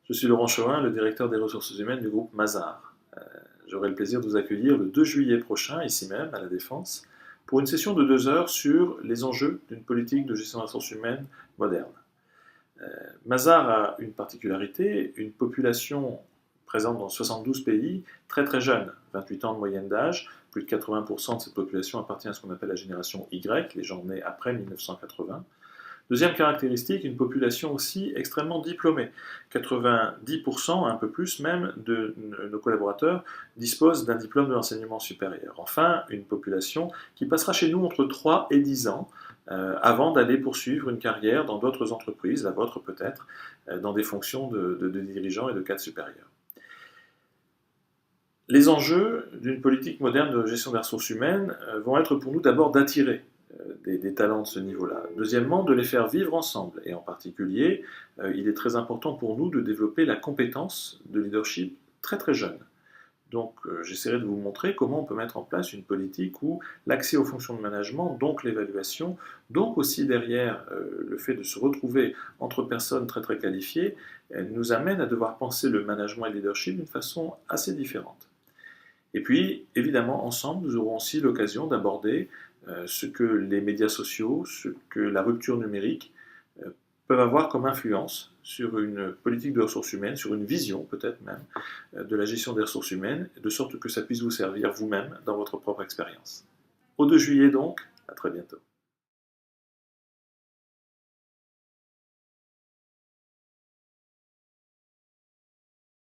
Je suis Laurent Chohin, le directeur des ressources humaines du groupe Mazars. J'aurai le plaisir de vous accueillir le 2 juillet prochain, ici même, à La Défense, pour une session de 2 heures sur les enjeux d'une politique de gestion des ressources humaines moderne. Mazars a une particularité, une population présente dans 72 pays, très très jeune, 28 ans de moyenne d'âge, plus de 80% de cette population appartient à ce qu'on appelle la génération Y, les gens nés après 1980. Deuxième caractéristique, une population aussi extrêmement diplômée. 90%, un peu plus même, de nos collaborateurs disposent d'un diplôme de l'enseignement supérieur. Enfin, une population qui passera chez nous entre 3 et 10 ans avant d'aller poursuivre une carrière dans d'autres entreprises, la vôtre peut-être, dans des fonctions de dirigeants et de cadres supérieurs. Les enjeux d'une politique moderne de gestion des ressources humaines vont être pour nous d'abord d'attirer des talents de ce niveau-là. Deuxièmement, de les faire vivre ensemble. Et en particulier, il est très important pour nous de développer la compétence de leadership très très jeune. Donc j'essaierai de vous montrer comment on peut mettre en place une politique où l'accès aux fonctions de management, donc l'évaluation, donc aussi derrière le fait de se retrouver entre personnes très très qualifiées, nous amène à devoir penser le management et le leadership d'une façon assez différente. Et puis, évidemment, ensemble, nous aurons aussi l'occasion d'aborder ce que les médias sociaux, ce que la rupture numérique peuvent avoir comme influence sur une politique de ressources humaines, sur une vision peut-être même de la gestion des ressources humaines, de sorte que ça puisse vous servir vous-même dans votre propre expérience. Au 2 juillet donc, à très bientôt.